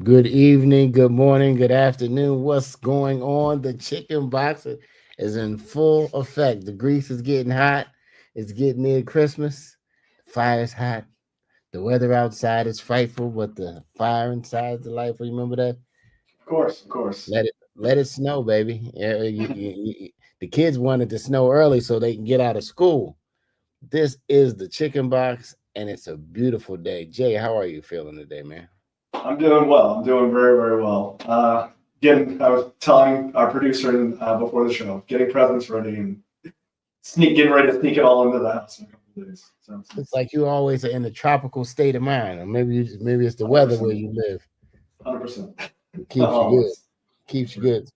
Good evening, good morning, good afternoon. What's going on? The chicken box is in full effect. The grease is getting hot. It's getting near Christmas. The fire is hot. The weather outside is frightful, but the fire inside is delightful. You remember that? Of course, of course. Let it snow, baby. Yeah, the kids wanted to snow early so they can get out of school. This is the chicken box, and it's a beautiful day. Jay, how are you feeling today, man? I'm doing well. I'm doing very, very well. Again, I was telling our producer before the show, getting presents ready and getting ready to sneak it all into the house in a couple of days. So It's it's like you always are in a tropical state of mind, or maybe it's the weather where 100%, you live. 100%. It keeps you good. Always. Keeps you good.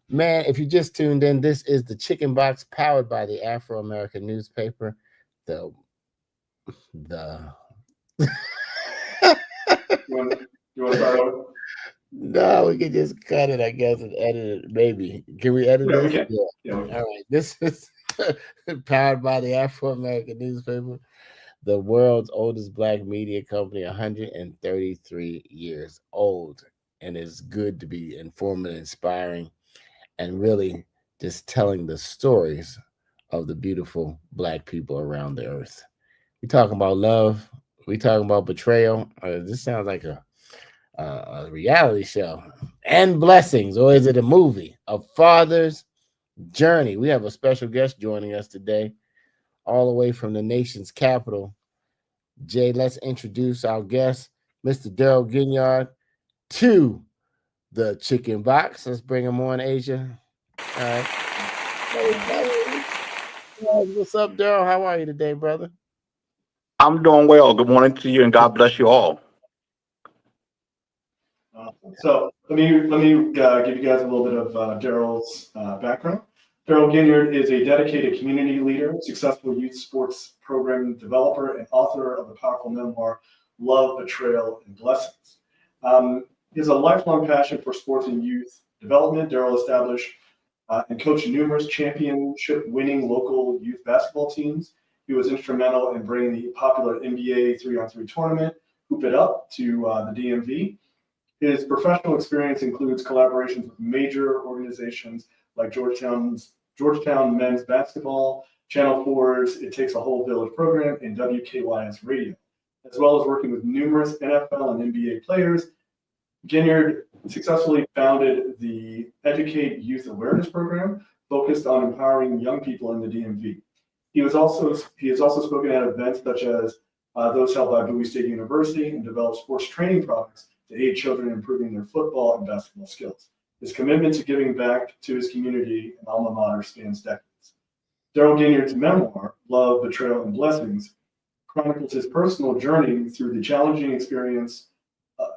Man, if you just tuned in, this is the Chicken Box powered by the Afro American newspaper. The the You want to start over? No, we can just cut it, I guess, and edit it. Maybe. Can we edit Yeah, we this? can. Yeah. Yeah, we can. All right. This is powered by the Afro American newspaper, the world's oldest black media company, 133 years old. And it's good to be informative, inspiring, and really just telling the stories of the beautiful black people around the earth. We talking about love. We talking about betrayal. This sounds like a reality show. And blessings, or is it a movie? A father's journey. We have a special guest joining us today, all the way from the nation's capital. Jay, let's introduce our guest, Mr. Darryl Ginyard, to the chicken box. Let's bring him on, Asia. All right. What's up, Daryl? How are you today, brother? I'm doing well. Good morning to you, and God bless you all. So let me give you guys a little bit of Darryl's background. Darryl Ginyard is a dedicated community leader, successful youth sports program developer, and author of the powerful memoir "Love, Betrayal, and Blessings." He has a lifelong passion for sports and youth development. Darryl established and coached numerous championship-winning local youth basketball teams. He was instrumental in bringing the popular NBA 3-on-3 tournament, Hoop It Up, to the DMV. His professional experience includes collaborations with major organizations like Georgetown men's basketball, Channel 4's It Takes a Whole Village program, and WKYS Radio, as well as working with numerous NFL and NBA players. Ginyard successfully founded the Educate Youth Awareness Program, focused on empowering young people in the DMV. He has also spoken at events such as those held by Bowie State University and developed sports training products to aid children in improving their football and basketball skills. His commitment to giving back to his community and alma mater spans decades. Darryl Ginyard's memoir, Love, Betrayal, and Blessings, chronicles his personal journey through the challenging experiences of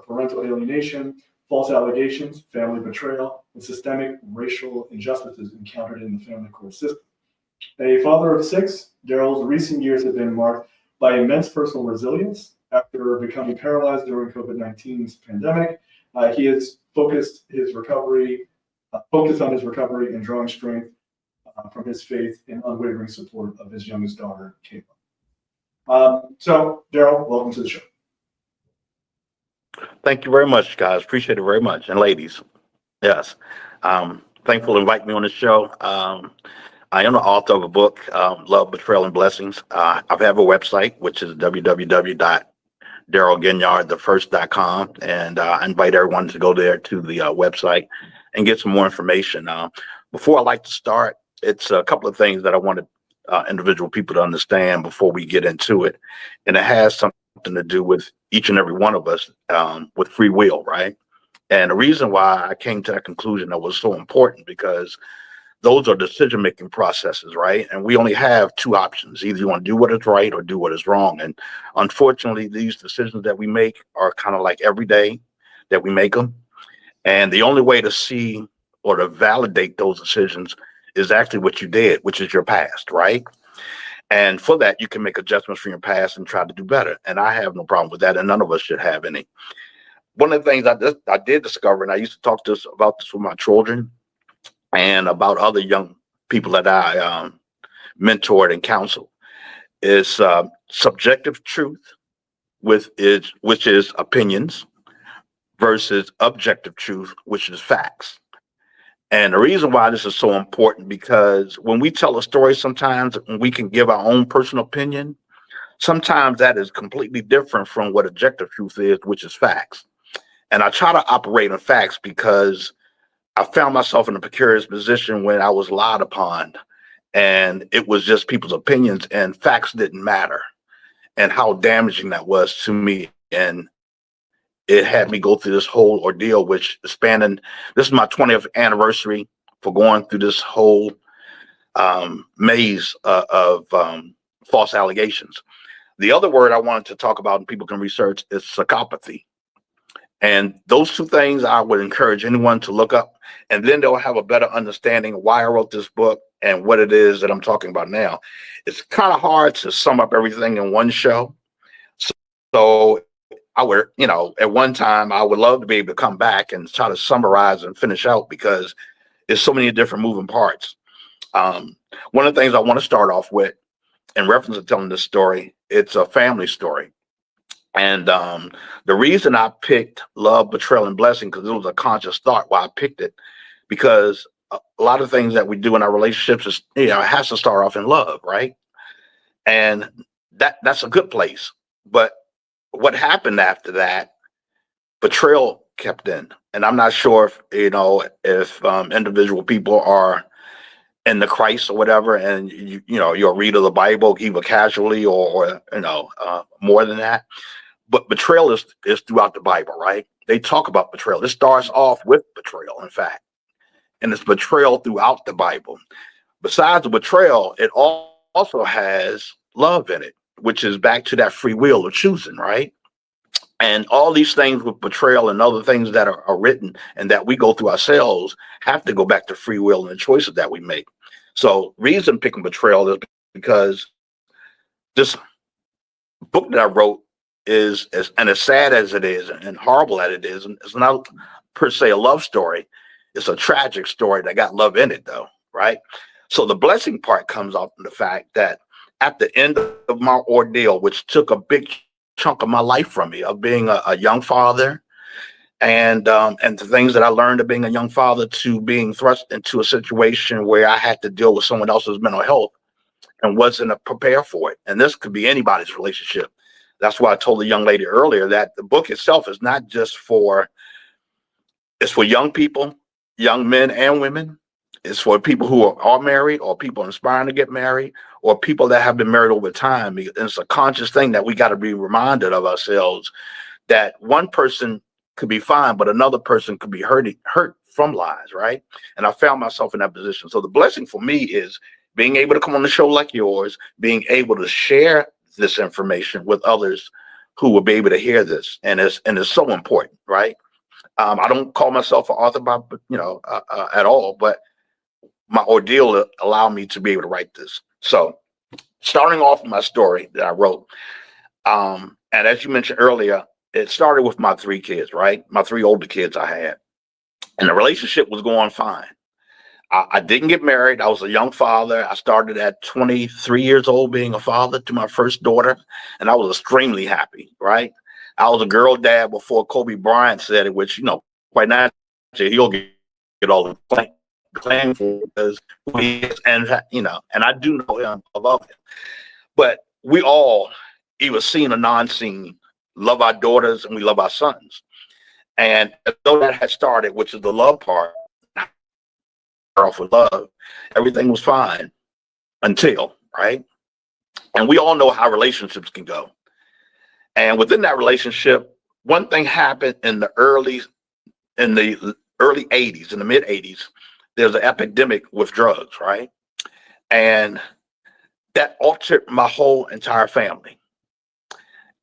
parental alienation, false allegations, family betrayal, and systemic racial injustices encountered in the family court system. A father of six, Darryl's recent years have been marked by immense personal resilience. After becoming paralyzed during COVID-19's pandemic, he has focused on his recovery and drawing strength from his faith and unwavering support of his youngest daughter, Kayla. So, Darryl, welcome to the show. Thank you very much, guys. Appreciate it very much. And ladies, yes. Thankful to invite me on the show. I am the author of a book, Love, Betrayal, and Blessings. I have a website, which is www.darrylginyardthefirst.com. And I invite everyone to go there to the website and get some more information. Before I like to start, it's a couple of things that I wanted individual people to understand before we get into it. And it has something to do with each and every one of us with free will, right? And the reason why I came to that conclusion that was so important because those are decision-making processes, right? And we only have two options. Either you want to do what is right or do what is wrong. And unfortunately, these decisions that we make are kind of like every day that we make them. And the only way to see or to validate those decisions is actually what you did, which is your past, right? And for that, you can make adjustments from your past and try to do better. And I have no problem with that, and none of us should have any. One of the things I did discover, and I used to talk about this with my children and about other young people that I mentored and counseled, is subjective truth which is opinions, versus objective truth, which is facts. And the reason why this is so important, because when we tell a story, sometimes we can give our own personal opinion. Sometimes that is completely different from what objective truth is, which is facts. And I try to operate on facts because I found myself in a precarious position when I was lied upon, and it was just people's opinions and facts didn't matter, and how damaging that was to me. And it had me go through this whole ordeal, which spanning, this is my 20th anniversary for going through this whole maze of false allegations. The other word I wanted to talk about, and people can research, is psychopathy. And those two things I would encourage anyone to look up, and then they'll have a better understanding of why I wrote this book and what it is that I'm talking about now. It's kind of hard to sum up everything in one show. So I would, at one time, I would love to be able to come back and try to summarize and finish out, because there's so many different moving parts. One of the things I want to start off with, in reference to telling this story, it's a family story. And the reason I picked Love, Betrayal, and Blessing, because it was a conscious thought why I picked it, because a lot of things that we do in our relationships is, it has to start off in love, right? And that's a good place. But what happened after that, betrayal kept in. And I'm not sure if individual people are in the Christ or whatever, and you're a reader of the Bible, either casually or more than that. But betrayal is throughout the Bible, right? They talk about betrayal. It starts off with betrayal, in fact, and it's betrayal throughout the Bible. Besides the betrayal, it also has love in it, which is back to that free will of choosing, right? And all these things with betrayal and other things that are written and that we go through ourselves have to go back to free will and the choices that we make. So reason picking betrayal is because this book that I wrote is, and as sad as it is and horrible as it is, and it's not per se a love story. It's a tragic story that got love in it, though, right? So the blessing part comes off from the fact that at the end of my ordeal, which took a big chunk of my life from me, of being a young father, and the things that I learned of being a young father, to being thrust into a situation where I had to deal with someone else's mental health and wasn't prepared for it. And this could be anybody's relationship. That's why I told the young lady earlier that the book itself is not just it's for young people, young men and women. It's for people who are married, or people inspiring to get married, or people that have been married over time. It's a conscious thing that we got to be reminded of ourselves, that one person could be fine, but another person could be hurt from lies, right? And I found myself in that position. So the blessing for me is being able to come on the show like yours, being able to share this information with others who will be able to hear this, and it's so important, right? I don't call myself an author, at all, but my ordeal allowed me to be able to write this. So, starting off with my story that I wrote, and as you mentioned earlier, it started with my 3 kids, right? My 3 older kids I had, and the relationship was going fine. I didn't get married. I was a young father. I started at 23 years old being a father to my first daughter, and I was extremely happy, right? I was a girl dad before Kobe Bryant said it, which, quite naturally, he'll get all the claim for, because he is, and I do know him, I love him. But we all, either seen or non-seen, love our daughters and we love our sons. And though that had started, which is the love part, off with love, everything was fine until, right? And we all know how relationships can go. And within that relationship, one thing happened in the early 80s, in the mid 80s, there's an epidemic with drugs, right? And that altered my whole entire family.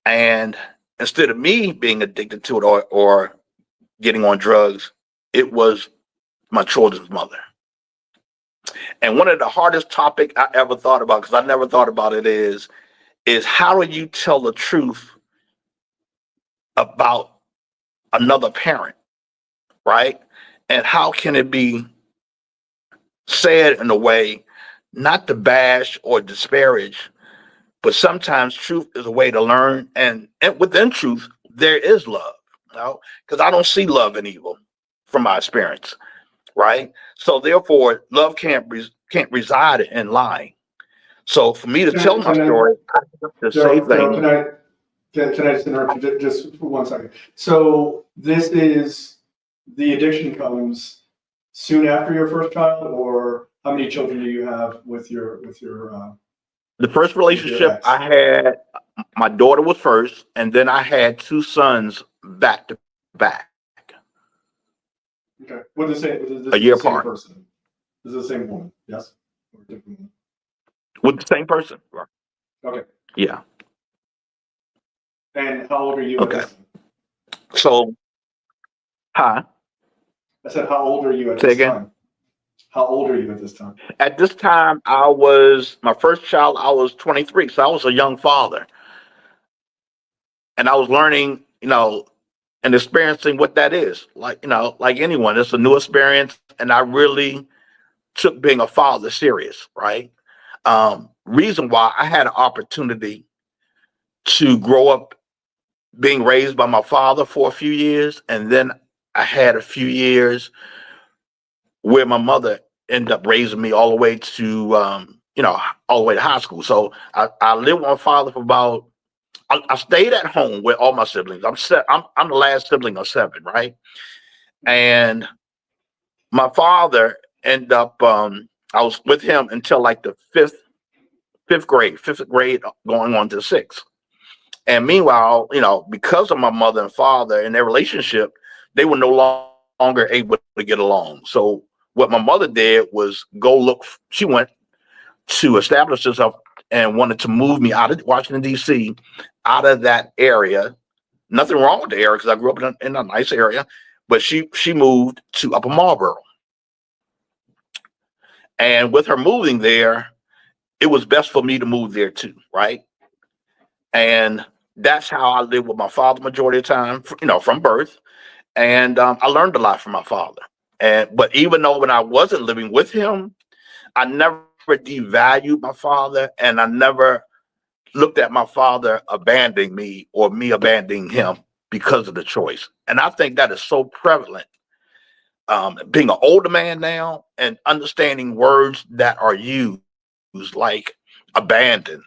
And instead of me being addicted to it or getting on drugs, it was my children's mother. And one of the hardest topics I ever thought about, because I never thought about it, is how do you tell the truth about another parent, right? And how can it be said in a way not to bash or disparage, But sometimes truth is a way to learn, and within truth, there is love, you know, because I don't see love in evil from my experience, right? So therefore, love can't reside in lying. So for me to tell my Can I, story, I have to say Daryl, things. can I just interrupt you just for 1 second? So this is, the addiction comes soon after your first child, or how many children do you have with your The first with your relationship ex? I had, my daughter was first, and then I had two sons back to back, Okay. What does it say? a This year is the same apart, person. This is the same woman. Yes. Or different woman? with the same person. Okay. Yeah. And how old are you at Okay. this time? So, hi. I said, how old are you at Say this again. time? How old are you at this time? At this time, I was my first child. I was 23, so I was a young father, and I was learning, you know, and experiencing what that is. Like, you know, like anyone, it's a new experience, and I really took being a father serious. Right. Reason why I had an opportunity to grow up being raised by my father for a few years, and then I had a few years where my mother ended up raising me all the way to you know, all the way to high school. So I lived with my father for about, I stayed at home with all my siblings. I'm the last sibling of seven, right? And my father ended up I was with him until like the fifth grade going on to sixth. And meanwhile, you know, because of my mother and father and their relationship, they were no longer able to get along. So what my mother did was go look. She went to establish herself and wanted to move me out of Washington D.C., out of that area. Nothing wrong with the area because I grew up in a nice area, but she moved to Upper Marlboro. And with her moving there, it was best for me to move there too, right? And that's how I lived with my father majority of the time, you know, from birth. And I learned a lot from my father. And but even though when I wasn't living with him, I never devalued my father, and I never looked at my father abandoning me or me abandoning him because of the choice. And I think that is so prevalent. Being an older man now and understanding words that are used like abandon,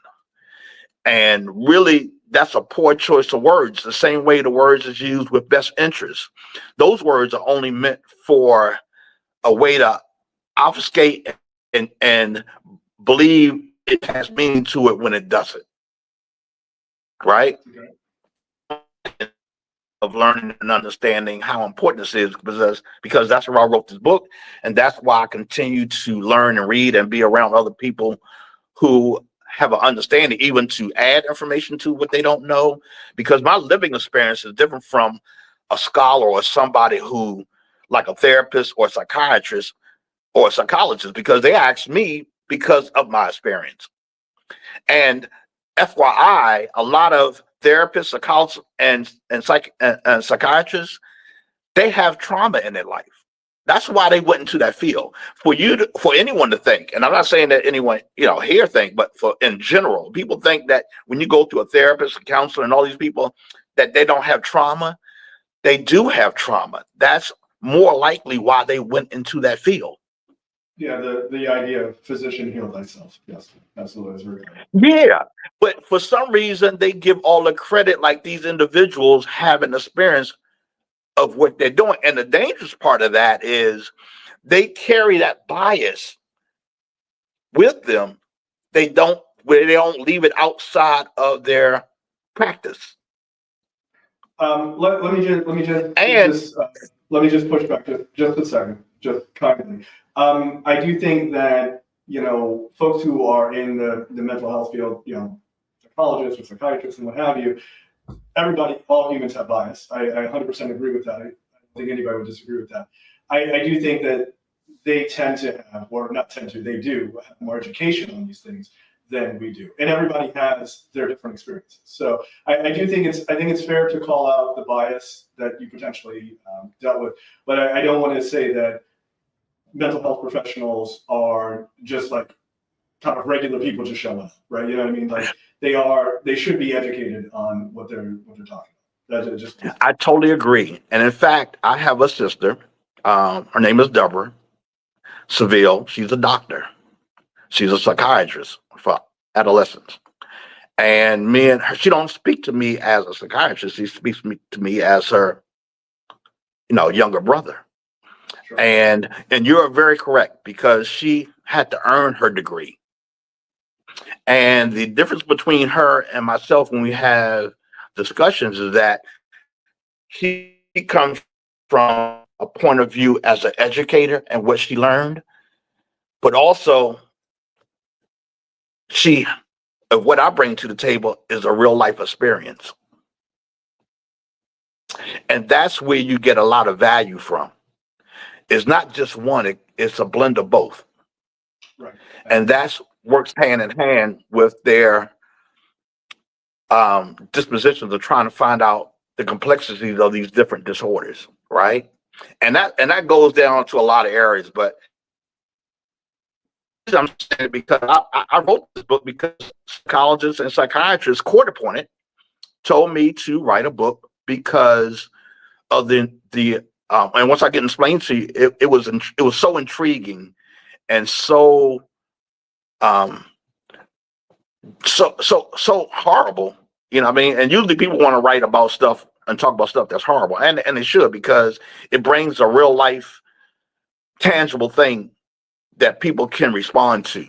and really that's a poor choice of words, the same way the words is used with best interest. Those words are only meant for a way to obfuscate and believe it has meaning to it when it doesn't, right? Okay. Of learning and understanding how important this is, because that's where I wrote this book, and that's why I continue to learn and read and be around other people who have an understanding, even to add information to what they don't know, because my living experience is different from a scholar or somebody who, like a therapist or a psychiatrist or a psychologist, because they ask me because of my experience. And FYI, a lot of therapists, psychologists, and psychiatrists, they have trauma in their life. That's why they went into that field. For anyone to think, and I'm not saying that anyone, you know, here think, but for in general, people think that when you go to a therapist, a counselor, and all these people, that they don't have trauma. They do have trauma. That's more likely why they went into that field. Yeah, the idea of physician heal thyself. Yes, absolutely. That's very common. Yeah, but for some reason they give all the credit like these individuals have an experience of what they're doing. And the dangerous part of that is they carry that bias with them. They don't leave it outside of their practice. And Let me just push back just a second, just kindly. I do think that, you know, folks who are in the mental health field, you know, psychologists or psychiatrists and what have you, all humans have bias. I 100% agree with that. I don't think anybody would disagree with that. I do think that they tend to have, or not tend to, they do have more education on these things than we do, and everybody has their different experiences. So I do think it's fair to call out the bias that you potentially dealt with, but I don't want to say that mental health professionals are just like kind of regular people just show up, right? You know what I mean? Like they should be educated on what they're talking about. That's just I totally agree. And in fact, I have a sister. Her name is Deborah Seville. She's a doctor. She's a psychiatrist for adolescents. And me and her, she don't speak to me as a psychiatrist. She speaks to me as her, younger brother. sure. And you're very correct, because she had to earn her degree. And the difference between her and myself when we have discussions is that she comes from a point of view as an educator and what she learned, but also what I bring to the table is a real life experience. And that's where you get a lot of value from. It's not just one, it's a blend of both. Right. And that's works hand in hand with their dispositions of trying to find out the complexities of these different disorders, right? And that goes down to a lot of areas, but I'm saying because I wrote this book because psychologists and psychiatrists, court appointed, told me to write a book because of the and once I get explained to you, it was so intriguing and so horrible, you know what I mean? And usually people want to write about stuff and talk about stuff that's horrible, and they should, because it brings a real life tangible thing that people can respond to.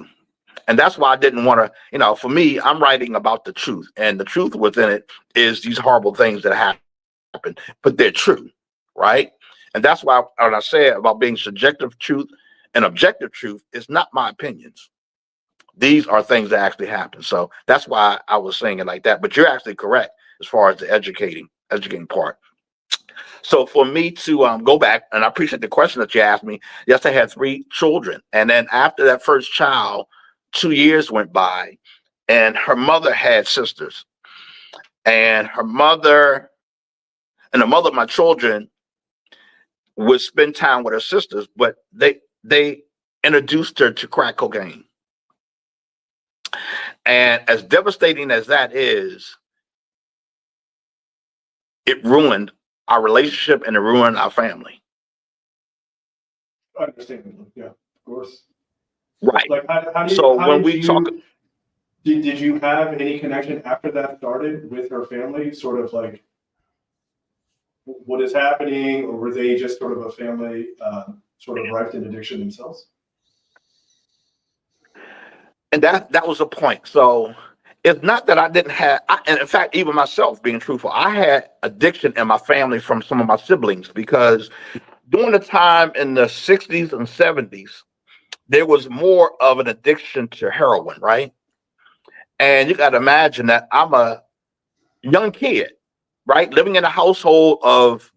And that's why I didn't want to, for me, I'm writing about the truth, and the truth within it is these horrible things that happen, but they're true, right? And that's why when I said about being subjective truth and objective truth, is not my opinions. These are things that actually happen. So that's why I was saying it like that. But you're actually correct as far as the educating part. So for me to go back, and I appreciate the question that you asked me. Yes, I had 3 children. And then after that first child, 2 years went by, and her mother had sisters. And the mother of my children would spend time with her sisters, but they introduced her to crack cocaine. And as devastating as that is, it ruined our relationship and it ruined our family. Understandably, yeah, of course. Right. Like, did you have any connection after that started with her family? Sort of like, what is happening, or were they just sort of a family sort of rife in addiction themselves? And that was the point. So it's not that I didn't have, and in fact, even myself, being truthful, I had addiction in my family from some of my siblings, because during the time in the 60s and 70s, there was more of an addiction to heroin, right? And you got to imagine that I'm a young kid, right? Living in a household of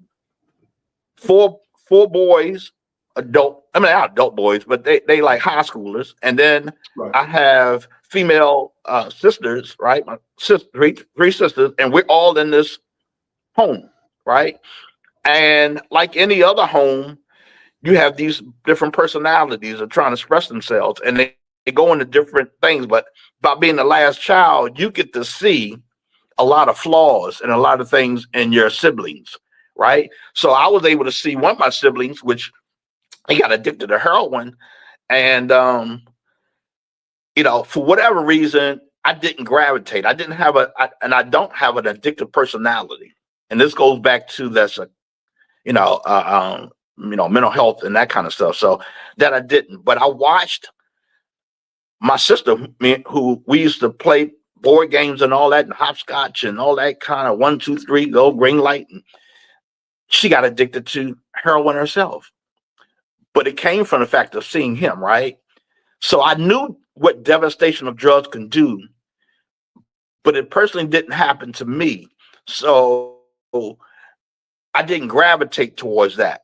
four boys, not adult boys, but they like high schoolers. And then Right. I have female sisters, right? My three sisters, and we're all in this home, right? And like any other home, you have these different personalities that are trying to express themselves, and they go into different things. But by being the last child, you get to see a lot of flaws and a lot of things in your siblings, right? So I was able to see one of my siblings, which he got addicted to heroin, and for whatever reason, I didn't gravitate. I didn't have I don't have an addictive personality, and this goes back to this, mental health and that kind of stuff. So that I didn't, but I watched my sister, who we used to play board games and all that, and hopscotch and all that kind of 1, 2, 3, go, green light, and she got addicted to heroin herself. But it came from the fact of seeing him, right? So I knew what devastation of drugs can do, but it personally didn't happen to me. So I didn't gravitate towards that.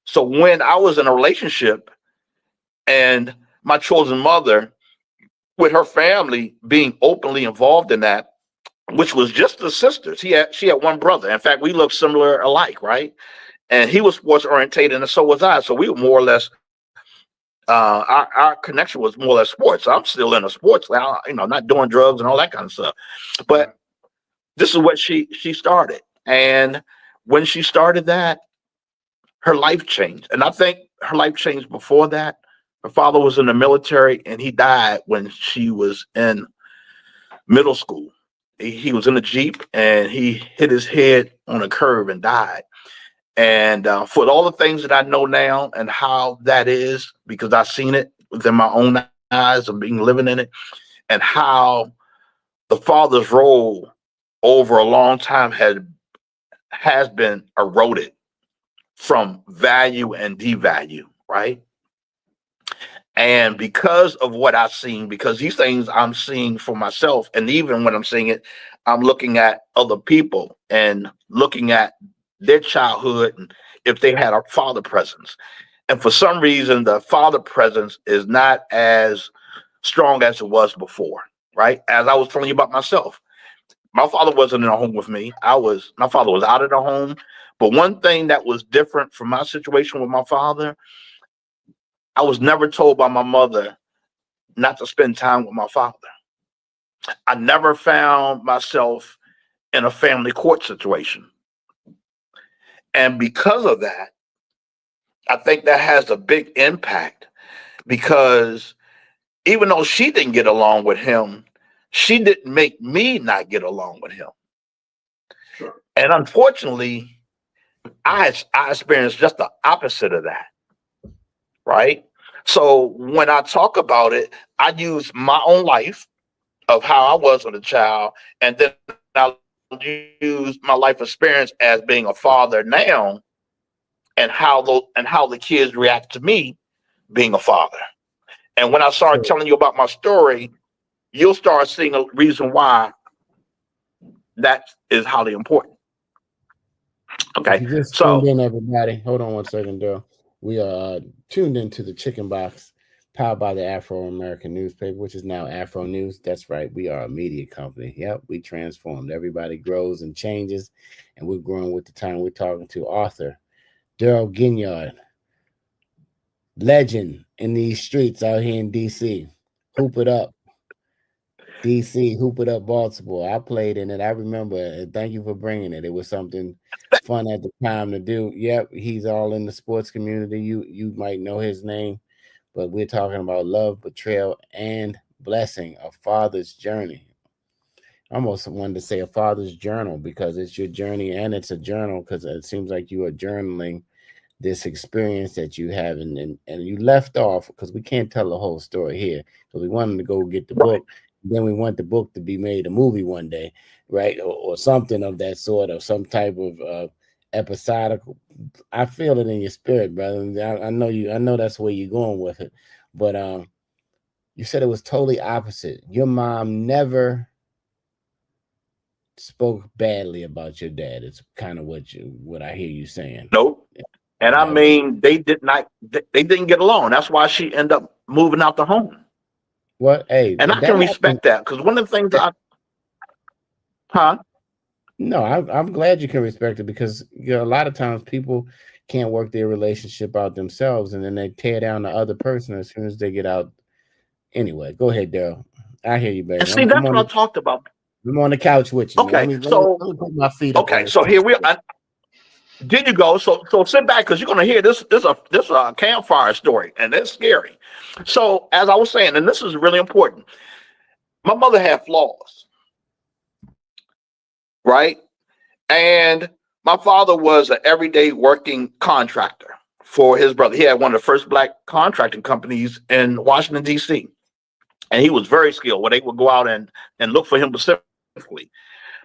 So when I was in a relationship and my chosen mother, with her family being openly involved in that, which was just the sisters, she had one brother. In fact, we looked similar alike, right? And he was sports orientated, and so was I. So we were more or less our connection was more or less sports. I'm still in a sports, not doing drugs and all that kind of stuff. But this is what she started. And when she started that, her life changed. And I think her life changed before that. Her father was in the military and he died when she was in middle school. He was in a Jeep and he hit his head on a curb and died. And for all the things that I know now and how that is, because I've seen it within my own eyes of being living in it, and how the father's role over a long time has been eroded from value and devalue, right? And because of what I've seen, because these things I'm seeing for myself, and even when I'm seeing it, I'm looking at other people and looking at their childhood and if they had a father presence. And for some reason, the father presence is not as strong as it was before, right? As I was telling you about myself, my father wasn't in a home with me. My father was out of the home. But one thing that was different from my situation with my father, I was never told by my mother not to spend time with my father. I never found myself in a family court situation. And because of that, I think that has a big impact, because even though she didn't get along with him, she didn't make me not get along with him. Sure. And unfortunately, I experienced just the opposite of that, right? So when I talk about it, I use my own life of how I was as a child, and then I use my life experience as being a father now, and how the kids react to me being a father. And when I start telling you about my story, you'll start seeing a reason why that is highly important. Okay, If you just so tuned in, everybody, hold on one second, Darryl. We are tuned into the Chicken Box, powered by the Afro-American newspaper, which is now Afro News. That's right. We are a media company. Yep, we transformed. Everybody grows and changes, and we're growing with the time. We're talking to author Darryl Ginyard, legend in these streets out here in D.C. Hoop it up. DC, hoop it up, Baltimore. I played in it. I remember it. Thank you for bringing it. It was something fun at the time to do. Yep, he's all in the sports community. You might know his name, but we're talking about love, betrayal, and blessing, a father's journey. I almost wanted to say a father's journal, because it's your journey and it's a journal, because it seems like you are journaling this experience that you have, and you left off, because we can't tell the whole story here, because we wanted to go get the book. Then we want the book to be made a movie one day, right? Or something of that sort, of some type of episodical. I feel it in your spirit, brother. I know you. I know that's where you're going with it. But you said it was totally opposite. Your mom never spoke badly about your dad. It's kind of what I hear you saying. nope. And I That was mean, they didn't get along. That's why she ended up moving out the home. what. Hey, And I that can happened. respect that, because one of the things No, I'm glad you can respect it, because a lot of times people can't work their relationship out themselves, and then they tear down the other person as soon as they get out. Anyway, go ahead, Darryl. I hear you, and baby. see, that's what I talked about. I'm on the couch with you, man. Okay, so Let me put my feet up on this. here did you go? So sit back, because you're gonna hear this a campfire story, and it's scary. So as I was saying, and this is really important, my mother had flaws, right? And my father was an everyday working contractor for his brother. He had one of the first black contracting companies in Washington, D.C. And he was very skilled, where they would go out and look for him specifically.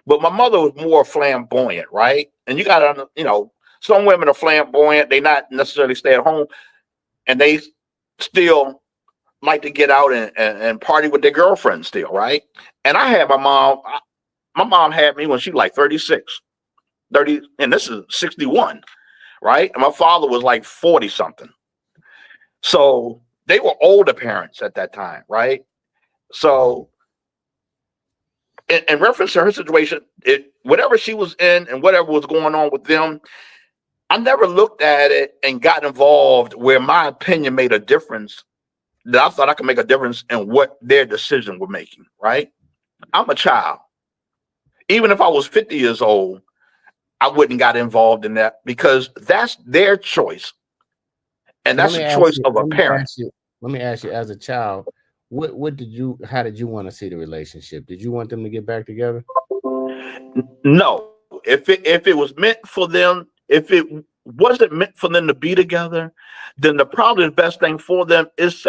But my mother was more flamboyant, right? And you got to, some women are flamboyant. They not necessarily stay at home, and they still like to get out and party with their girlfriends still, right? And I had my mom had me when she was like 36, 30, and this is 61, right? And my father was like 40 something. So they were older parents at that time, right? So in reference to her situation, whatever she was in and whatever was going on with them, I never looked at it and got involved where my opinion made a difference that I thought I could make a difference in what their decision were making, right? I'm a child. Even if I was 50 years old, I wouldn't got involved in that because that's their choice. And So that's the choice of a parent. let me ask you, as a child, how did you want to see the relationship? Did you want them to get back together? No, if it was meant for them, if it wasn't meant for them to be together, then probably the best thing for them is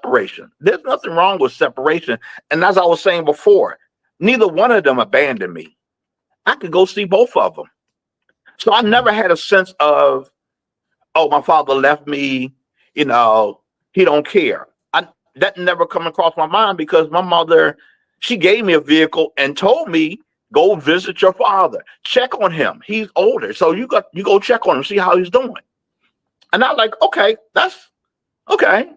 separation. There's nothing wrong with separation. And as I was saying before, neither one of them abandoned me. I could go see both of them. So I never had a sense of, oh, my father left me, he don't care. That never come across my mind because my mother, she gave me a vehicle and told me, go visit your father, check on him. He's older. So you go check on him, see how he's doing. And I'm like, okay, that's okay.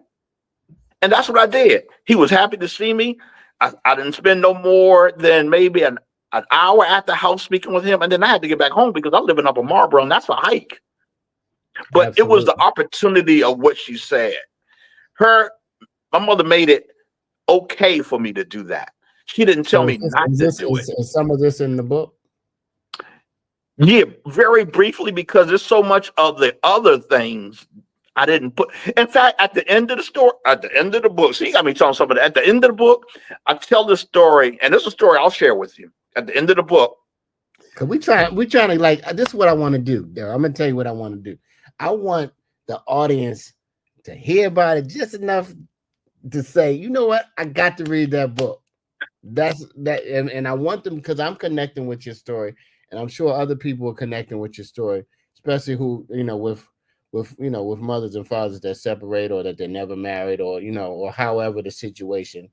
And that's what I did. He was happy to see me. I didn't spend no more than maybe an hour at the house speaking with him. And then I had to get back home because I'm living up in Marlboro and that's a hike. But Absolutely. It was the opportunity of what she said. My mother made it okay for me to do that. She didn't tell me not to do it. Is some of this in the book? Yeah, very briefly, because there's so much of the other things I didn't put. In fact, at the end of the story, at the end of the book, so you got me telling somebody, at the end of the book, I tell this story, and this is a story I'll share with you. At the end of the book. Cause we're trying to, like, this is what I want to do, Darryl. I'm gonna tell you what I want to do. I want the audience to hear about it just enough to say, you know what, I got to read that book. That's that, and I want them because I'm connecting with your story, and I'm sure other people are connecting with your story, especially who, with mothers and fathers that separate or that they're never married, or or however the situation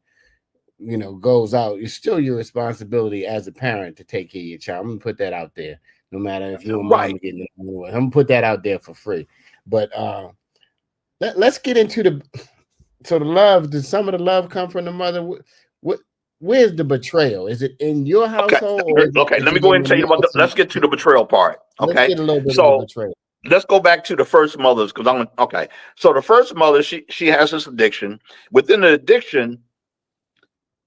goes out. It's still your responsibility as a parent to take care of your child. I'm gonna put that out there, no matter if you're a mom getting it. I'm gonna put that out there for free. But let's get into the love. Does some of the love come from the mother? Where's the betrayal? Is it in your household? Okay, let me go ahead and tell you about let's get to the betrayal part. Okay, let's get a little bit of the betrayal. Let's go back to the first mothers because So the first mother, she has this addiction. Within the addiction,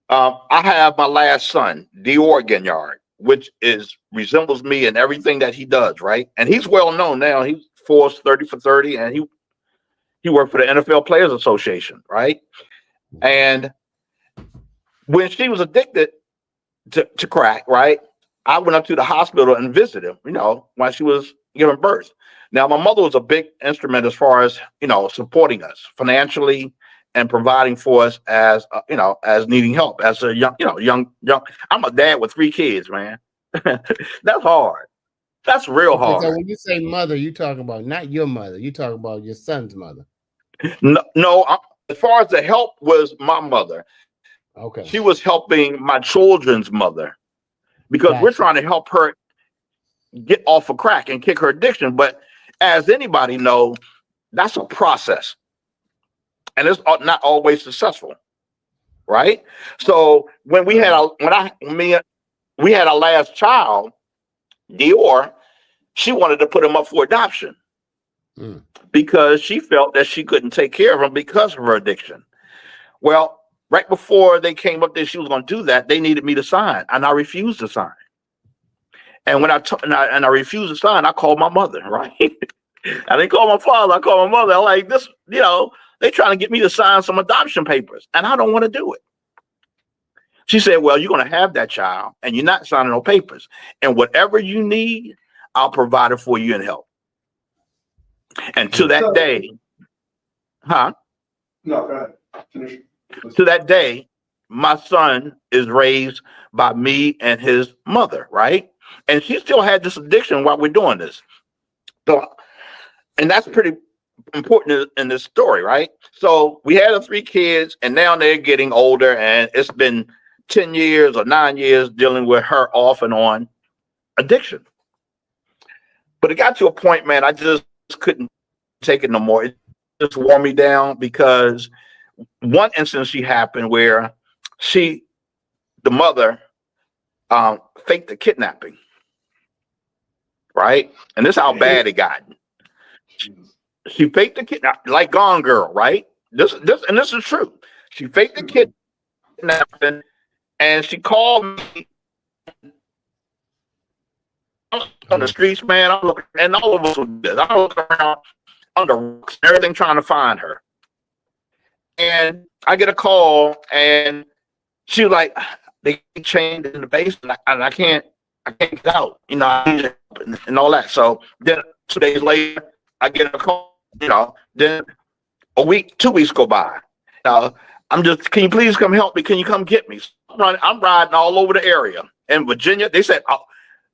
I have my last son, Darryl Ginyard, which resembles me in everything that he does, right? And he's well known now. He's Forbes 30 for 30, and he worked for the NFL Players Association, right? And when she was addicted to crack, right, I went up to the hospital and visited him, while she was giving birth. Now, my mother was a big instrument as far as, supporting us financially and providing for us as, as needing help as a young. I'm a dad with 3 kids, man. That's hard. That's real hard. So when you say mother, you talking about not your mother. You talking about your son's mother. No, as far as the help was my mother. Okay. She was helping my children's mother because we're trying to help her get off of crack and kick her addiction. But as anybody knows, that's a process. And it's not always successful. Right. So when we had we had our last child, Dior, she wanted to put him up for adoption because she felt that she couldn't take care of him because of her addiction. Well, right before they came up there, she was going to do that. They needed me to sign, and I refused to sign. And when I refused to sign, I called my mother. Right? I didn't call my father. I called my mother. I'm like, this, they trying to get me to sign some adoption papers, and I don't want to do it. She said, well, you're going to have that child, and you're not signing no papers. And whatever you need, I'll provide it for you and help. And to that day, No, go ahead. Finish. To that day, my son is raised by me and his mother, right? And she still had this addiction while we're doing this. So, and that's pretty important in this story, right? So we had the 3 kids, and now they're getting older, and it's been 10 years or 9 years dealing with her off and on addiction. But it got to a point, man, I just couldn't take it no more. It just wore me down because one instance she happened where the mother faked the kidnapping, right? And this is how bad it got. She faked the kidnapping, like Gone Girl, right? This is true. She faked the kidnapping, and she called me on the streets, man. I'm looking, and all of us were this. I'm looking around under rocks and everything trying to find her. And I get a call, and she was like, they chained in the basement, and I can't get out, you know, and all that. So then 2 days later, I get a call, you know, then a week, 2 weeks go by. Can you please come help me? Can you come get me? So I'm riding all over the area. In Virginia, they said,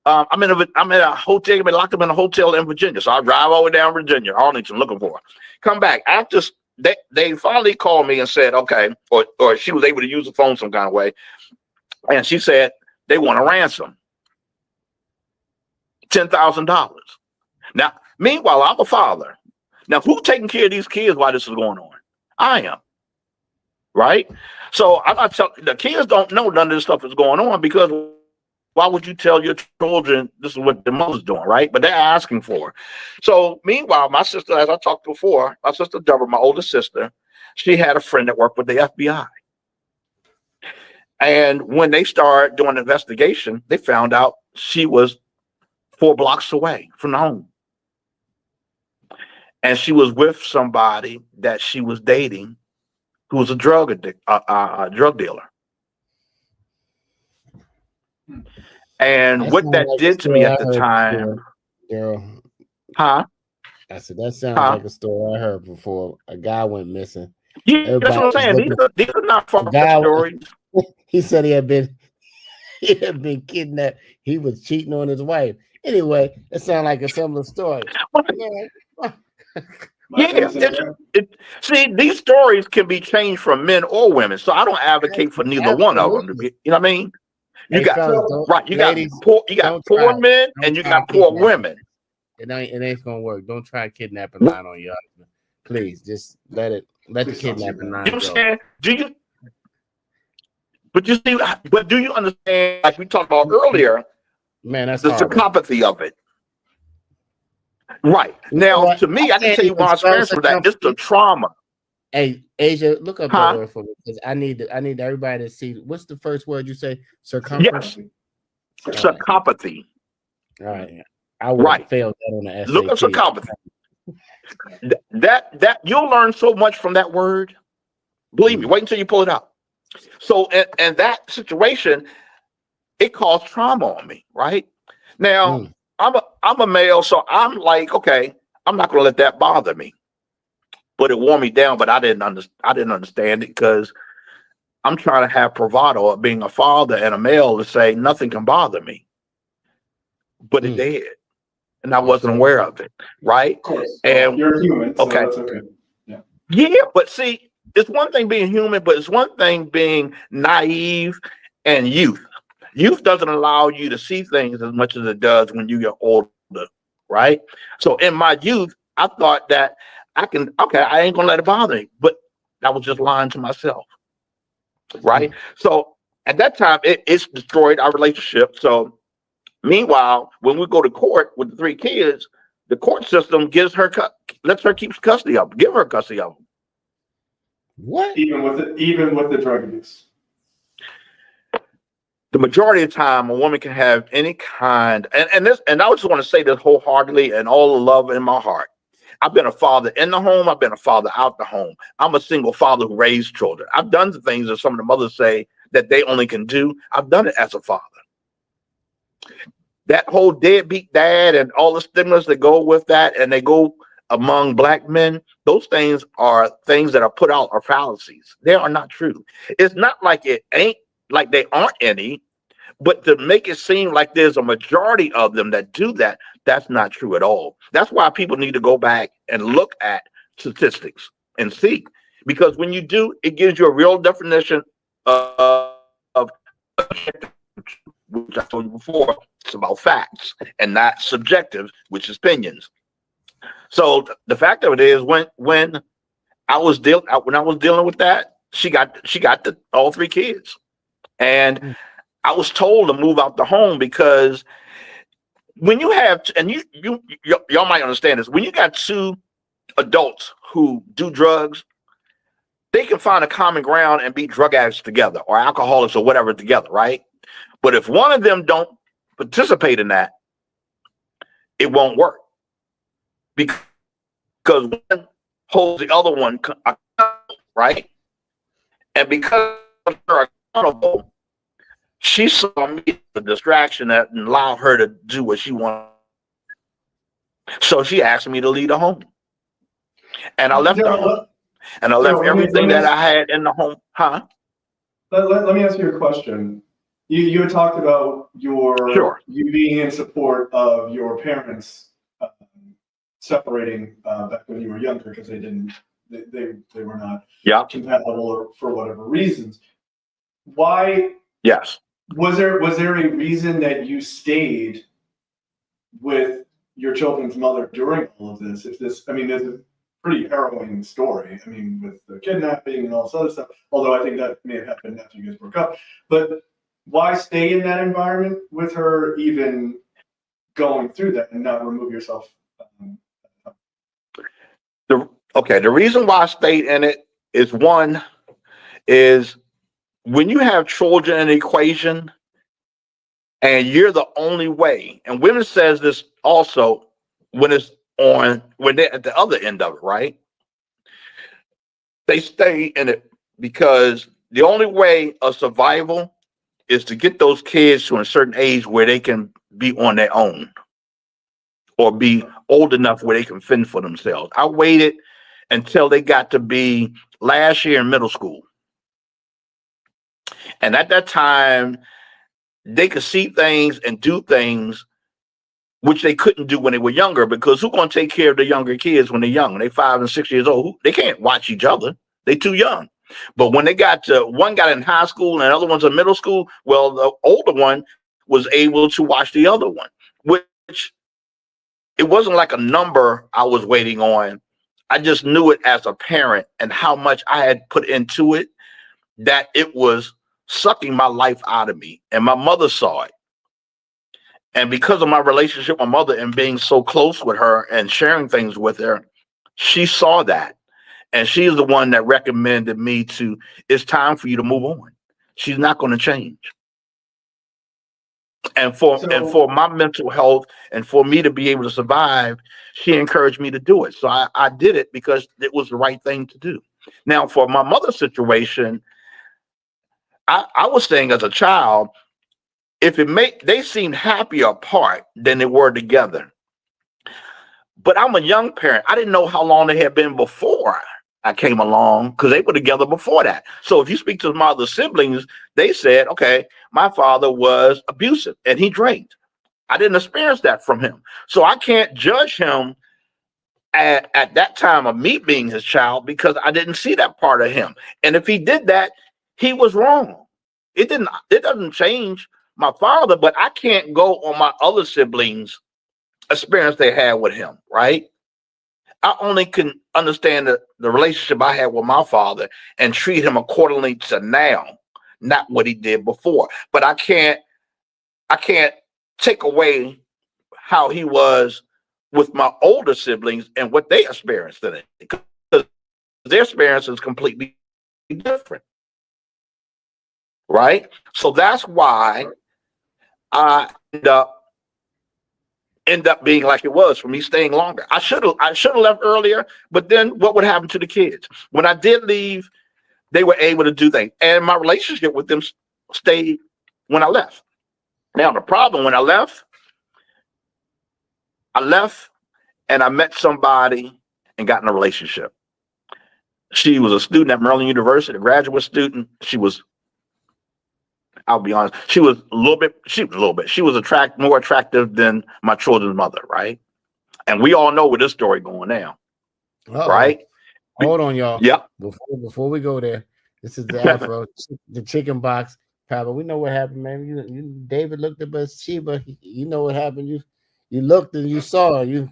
I'm in a hotel, I've been locked up in a hotel in Virginia. So I drive all the way down Virginia, Arlington, looking for her. Come back. After they finally called me and said, okay, or she was able to use the phone some kind of way. And she said, they want a ransom. $10,000. Now, meanwhile, I'm a father. Now, who's taking care of these kids while this is going on? I am. Right? So I'm not telling the kids don't know none of this stuff is going on, because why would you tell your children this is what the mother's doing, right? But they're asking for it. So meanwhile, my sister, as I talked before, my sister Deborah, my older sister, she had a friend that worked with the FBI. And when they started doing an investigation, they found out she was 4 blocks away from the home. And she was with somebody that she was dating who was a drug dealer. And That what sounds that like a did to me story at I the heard time, before, Daryl. huh? I said that sounds Huh? like a story I heard before. A guy went missing. Yeah, that's Everybody what I'm was saying. looking. These are not A far guy, stories. he said he had been kidnapped. He was cheating on his wife. Anyway, it sounds like a similar story. Yeah, see, these stories can be changed from men or women, so I don't advocate for neither one of them to be. You know what I mean? You Hey, got fellas, right. You ladies, got poor men and you got poor women. It ain't gonna work. Don't try kidnapping line on your husband. Please, just let the kidnapping line go. But do you understand? Like we talked about earlier, man, that's the horrible. psychopathy of it. Right now, to me, I can tell you my experience with that. It's the trauma. Hey, Asia, look up that word for me, because I need everybody to see. What's the first word you say? Circumference. Yes. Psychopathy. All right. I would fail that on the SAT. Look up psychopathy. That you'll learn so much from that word. Believe me. Wait until you pull it out. So, and that situation, it caused trauma on me. Right now, I'm a male, so I'm like, okay, I'm not going to let that bother me. But it wore me down. But I didn't understand it, because I'm trying to have bravado of being a father and a male to say nothing can bother me. But it did, and I wasn't aware of it. Right? Of course. And you're human, so okay. That's okay. Yeah, but see, it's one thing being human, but it's one thing being naive and youth. Youth doesn't allow you to see things as much as it does when you get older, right? So in my youth, I thought that I ain't gonna let it bother me, but I was just lying to myself, right? So at that time, it's destroyed our relationship. So meanwhile, when we go to court with the 3 kids, the court system lets her keep custody of them, give her custody of them. What? Even with the drug abuse. The majority of the time, a woman can have any kind, and I just want to say this wholeheartedly and all the love in my heart. I've been a father in the home. I've been a father out the home. I'm a single father who raised children. I've done the things that some of the mothers say that they only can do. I've done it as a father. That whole deadbeat dad and all the stigmas that go with that, and they go among Black men, those things are things that are put out are fallacies. They are not true. It's not like it ain't like they aren't any, but to make it seem like there's a majority of them that do that, that's not true at all. That's why people need to go back and look at statistics and see, because when you do, it gives you a real definition of which I told you before. It's about facts and not subjective, which is opinions. So the fact of it is, when I was dealing with that, she got all 3 kids. And I was told to move out the home, because when you have, and y'all might understand this, when you got 2 adults who do drugs, they can find a common ground and be drug addicts together or alcoholics or whatever together, right? But if one of them don't participate in that, it won't work because one holds the other one accountable, right? And because they're accountable, she saw me as a distraction that allowed her to do what she wanted. So she asked me to leave the home. And I left the home. And I left everything that I had in the home. Huh? Let me ask you a question. You had talked about you being in support of your parents separating back when you were younger because they were not compatible or for whatever reasons. Why? Yes. Was there a reason that you stayed with your children's mother during all of this? There's a pretty harrowing story. I mean, with the kidnapping and all this other stuff. Although I think that may have happened after you guys broke up. But why stay in that environment with her, even going through that, and not remove yourself? The reason why I stayed in it is when you have children in the equation and you're the only way, and women says this also when they're at the other end of it, right? They stay in it because the only way of survival is to get those kids to a certain age where they can be on their own or be old enough where they can fend for themselves. I waited until they got to be last year in middle school. And at that time, they could see things and do things which they couldn't do when they were younger, because who's going to take care of the younger kids when they're young? When they're 5 and 6 years old, they can't watch each other. They're too young. But when they one got in high school and the other one's in middle school, well, the older one was able to watch the other one, which it wasn't like a number I was waiting on. I just knew it as a parent and how much I had put into it, that it was sucking my life out of me. And my mother saw it. And because of my relationship with my mother and being so close with her and sharing things with her, she saw that. And she's the one that recommended me it's time for you to move on. She's not going to change. And for my mental health and for me to be able to survive, she encouraged me to do it. So I did it because it was the right thing to do. Now, for my mother's situation, I was saying as a child, they seemed happier apart than they were together. But I'm a young parent. I didn't know how long they had been before I came along, because they were together before that. So if you speak to my other siblings, they said, okay, my father was abusive and he drank. I didn't experience that from him. So I can't judge him at that time of me being his child, because I didn't see that part of him. And if he did that, he was wrong. It doesn't change my father, but I can't go on my other siblings' experience they had with him, right? I only can understand the relationship I had with my father and treat him accordingly to now, not what he did before. But I can't take away how he was with my older siblings and what they experienced in it, because their experience is completely different, right? So that's why I end up being like it was for me, staying longer. I should have left earlier, but then what would happen to the kids? When I did leave, they were able to do things, and my relationship with them stayed when I left. Now, the problem, when I left and I met somebody and got in a relationship. She was a student at Maryland University, a graduate student. I'll be honest, she was more attractive than my children's mother, right? And we all know where this story going now. Right? Hold on, y'all. Yeah. Before we go there, this is the Afro, the chicken box. Papa, we know what happened, man. You David looked at Bathsheba. You know what happened. You looked and you saw. You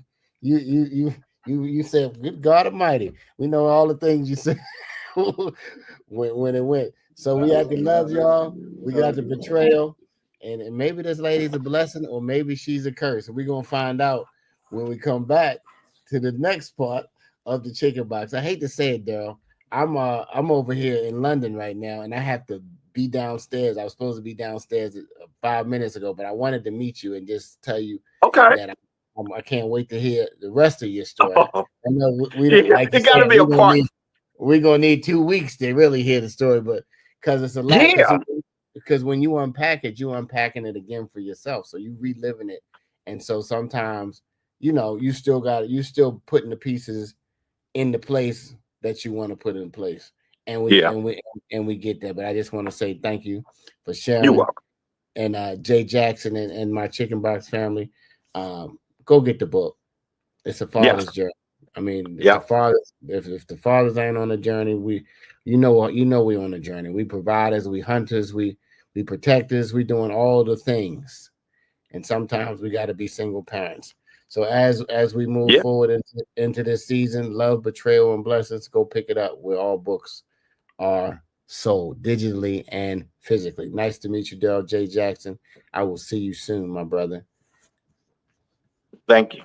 said, "Good God Almighty." We know all the things you said when it went. So we had to love y'all. We got the betrayal, and maybe this lady's a blessing, or maybe she's a curse. We're gonna find out when we come back to the next part of the chicken box. I hate to say it, Darryl. I'm over here in London right now, and I have to be downstairs. I was supposed to be downstairs 5 minutes ago, but I wanted to meet you and just tell you Okay. that I can't wait to hear the rest of your story. I know we Yeah, like you it got to said, be a part. we're gonna need 2 weeks to really hear the story, but because it's a lot. Yeah. Because when you unpack it, you unpacking it again for yourself, so you reliving it, and so sometimes you still putting the pieces in the place that you want to put in place, and we get there. But I just want to say thank you for sharing. You're welcome. And Jay Jackson and my Chicken Box family, go get the book. It's a father's journey. I mean, if the fathers ain't on the journey, we on the journey. We providers, we hunters, we protectors, we doing all the things, and sometimes we got to be single parents. So as we move forward into this season, Love, Betrayal, and Blessings, go pick it up where all books are sold, digitally and physically. Nice to meet you, Darryl J. Jackson. I will see you soon, my brother. Thank you.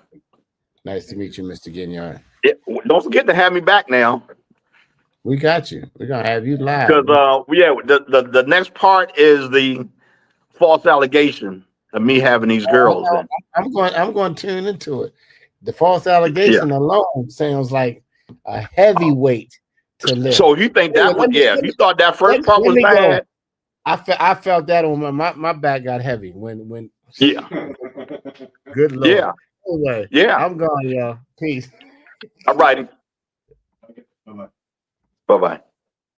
Nice to meet you, Mr. Ginyard. Yeah, don't forget to have me back now. We got you. We're gonna have you live. Because the next part is the false allegation of me having these girls. I'm going to tune into it. The false allegation alone sounds like a heavy weight to lift. So you think that was you thought that first part was bad? I felt that on my back got heavy when good Lord. Yeah. Anyway, I'm gone, y'all. Peace. All righty. Bye-bye. Bye-bye.